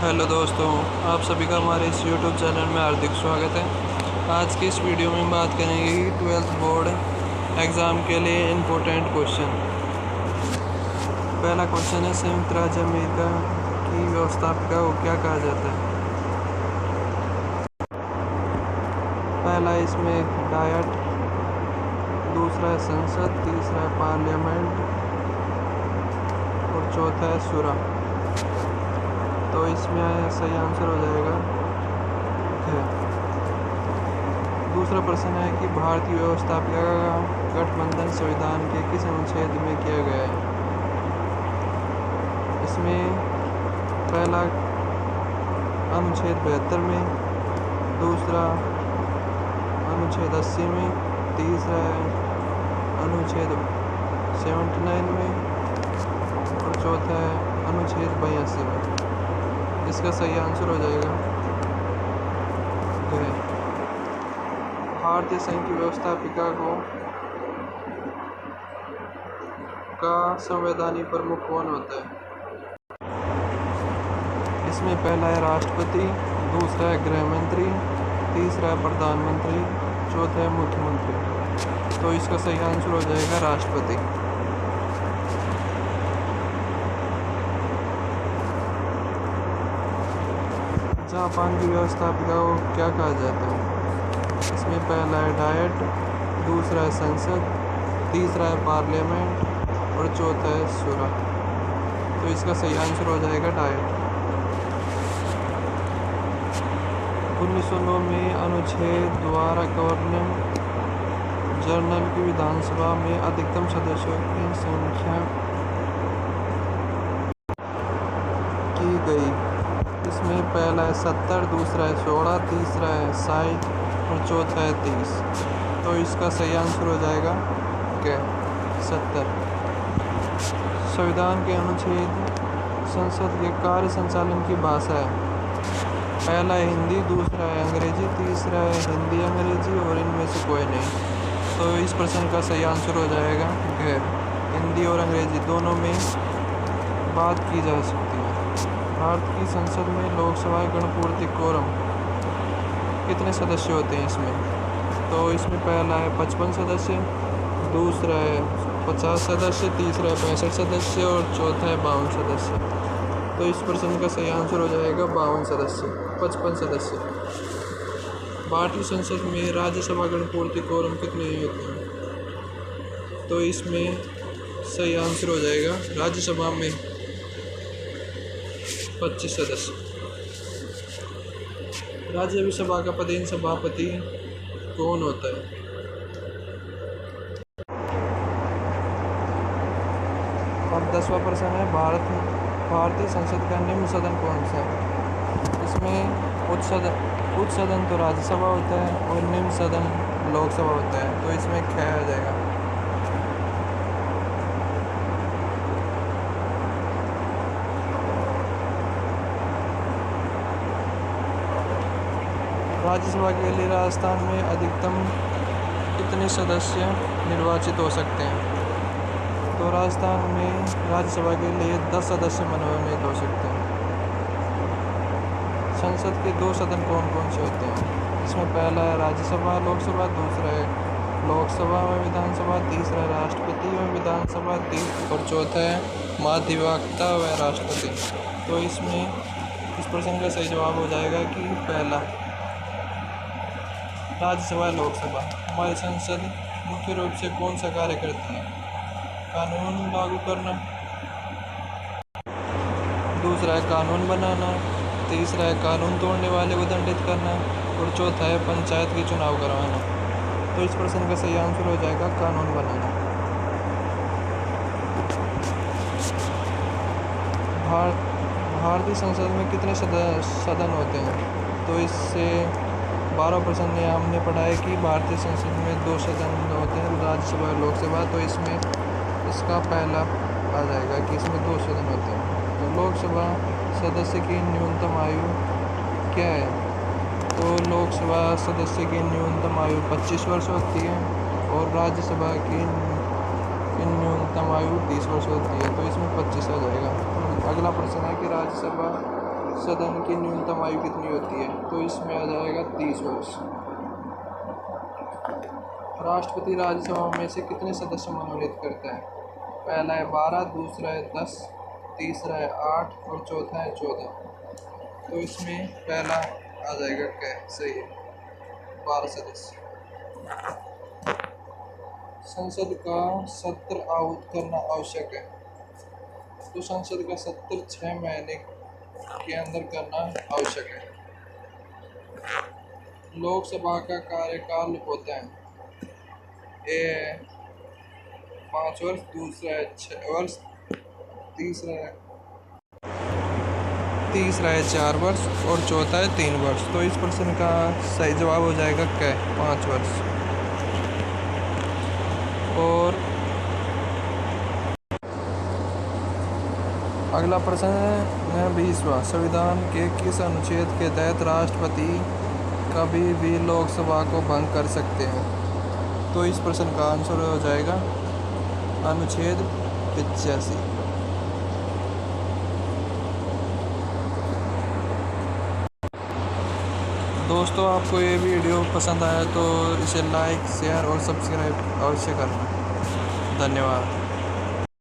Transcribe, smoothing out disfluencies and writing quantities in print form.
Hello दोस्तों, आप सभी का हमारे इस यूट्यूब चैनल में हार्दिक स्वागत है। आज की इस वीडियो में हम बात करेंगे कि 12th बोर्ड एग्ज़ाम के लिए इम्पोर्टेंट क्वेश्चन। पहला क्वेश्चन है, संयुक्त राज्य अमेरिका की व्यवस्थापिका को क्या कहा जाता है? पहला इसमें डायट, दूसरा है संसद, तीसरा है पार्लियामेंट और चौथा है शुरा। तो इसमें सही आंसर हो जाएगा है। दूसरा प्रश्न है कि भारतीय व्यवस्थापिका का गठबंधन संविधान के किस अनुच्छेद में किया गया है? इसमें पहला अनुच्छेद 72 में, दूसरा अनुच्छेद 80 में, तीसरा अनुच्छेद 79 में और चौथा है अनुच्छेद 82 में। इसका सही आंसर हो जाएगा भारतीय संघ की व्यवस्थापिका का संवैधानिक प्रमुख कौन होता है? इसमें पहला है राष्ट्रपति, दूसरा है गृह मंत्री, तीसरा है प्रधानमंत्री, चौथा है मुख्यमंत्री। तो इसका सही आंसर हो जाएगा राष्ट्रपति। जापान की व्यवस्थापिका को क्या कहा जाता है? इसमें पहला है डायट, दूसरा है संसद, तीसरा है पार्लियामेंट और चौथा है शुरा। तो इसका सही आंसर हो जाएगा डायट। 1909 में अनुच्छेद द्वारा गवर्नर जनरल की विधानसभा में अधिकतम सदस्यों की संख्या की गई। इसमें पहला है 70, दूसरा है 16, तीसरा है 60 और चौथा है 30। तो इसका सही आंसर हो जाएगा क्या? 70। संविधान के अनुच्छेद संसद के कार्य संचालन की भाषा है। पहला है हिंदी, दूसरा है अंग्रेजी, तीसरा है हिंदी अंग्रेजी और इनमें से कोई नहीं। तो इस प्रश्न का सही आंसर हो जाएगा गैर। हिंदी और अंग्रेजी दोनों में बात की जा सकती है। भारत की संसद में लोकसभा गणपूर्ति कोरम कितने सदस्य होते हैं इसमें? तो इसमें पहला है 55 सदस्य, दूसरा है 50 सदस्य, तीसरा है 65 सदस्य और चौथा है 52 सदस्य। तो इस प्रश्न का सही आंसर हो जाएगा 52 सदस्य, 55 सदस्य। भारतीय संसद में राज्यसभा गणपूर्ति कोरम कितने होते हैं? तो इसमें सही आंसर हो जाएगा राज्यसभा में 25 सदस्य। राज्यसभा का प्रधान सभापति कौन होता है? अब 10वां प्रश्न है, भारतीय संसद का निम्न सदन कौन सा है? इसमें उच्च सदन तो राज्यसभा होता है और निम्न सदन लोकसभा होता है। तो इसमें ख आ जाएगा। राज्यसभा के लिए राजस्थान में अधिकतम कितने सदस्य निर्वाचित हो सकते हैं? तो राजस्थान में राज्यसभा के लिए 10 सदस्य मनोनीत हो सकते हैं। संसद के 2 सदन कौन कौन से होते हैं? इसमें पहला है राज्यसभा लोकसभा, दूसरा है लोकसभा व विधानसभा, तीसरा है राष्ट्रपति व विधानसभा, और चौथा है महाधिवक्ता व राष्ट्रपति। तो इसमें इस प्रश्न का सही जवाब हो जाएगा कि पहला राज्यसभा लोकसभा। हमारी संसद मुख्य रूप से कौन सा कार्य करती है? कानून लागू करना, दूसरा है कानून बनाना, तीसरा है कानून तोड़ने वाले को दंडित करना और चौथा है पंचायत के चुनाव करवाना। तो इस प्रश्न का सही आंसर हो जाएगा कानून बनाना। भारतीय संसद में कितने सदन होते हैं? तो इससे 12% में हमने पढ़ा है कि भारतीय संसद में 2 सदन होते हैं, राज्यसभा और लोकसभा। तो इसमें इसका पहला आ जाएगा कि इसमें 2 सदन होते हैं। तो लोकसभा सदस्य की न्यूनतम आयु क्या है? तो लोकसभा सदस्य की न्यूनतम आयु 25 वर्ष होती है और राज्यसभा की न्यूनतम आयु 30 वर्ष होती है। तो इसमें 25 आ जाएगा। अगला प्रश्न है कि राज्यसभा सदन की न्यूनतम आयु कितनी होती है? तो इसमें आ जाएगा 30 वर्ष। राष्ट्रपति राज्यसभा में से कितने सदस्य मनोनीत करता है? पहला है 12, दूसरा है 10, तीसरा है 8 और चौथा है 14। तो इसमें पहला आ जाएगा क्या? सही है, 12 सदस्य। संसद का सत्र आहूत करना आवश्यक है। तो संसद का सत्र 6 महीने के अंदर करना आवश्यक है। लोकसभा का कार्यकाल होता है ए 5 वर्ष, दूसरा है 6 वर्ष, तीसरा है 4 वर्ष और चौथा है 3 वर्ष। तो इस प्रश्न का सही जवाब हो जाएगा क्या? 5 वर्ष। और अगला प्रश्न है 20वां। संविधान के किस अनुच्छेद के तहत राष्ट्रपति कभी भी लोकसभा को भंग कर सकते हैं? तो इस प्रश्न का आंसर हो जाएगा अनुच्छेद 85। दोस्तों, आपको ये वीडियो पसंद आया तो इसे लाइक, शेयर और सब्सक्राइब अवश्य करना। धन्यवाद।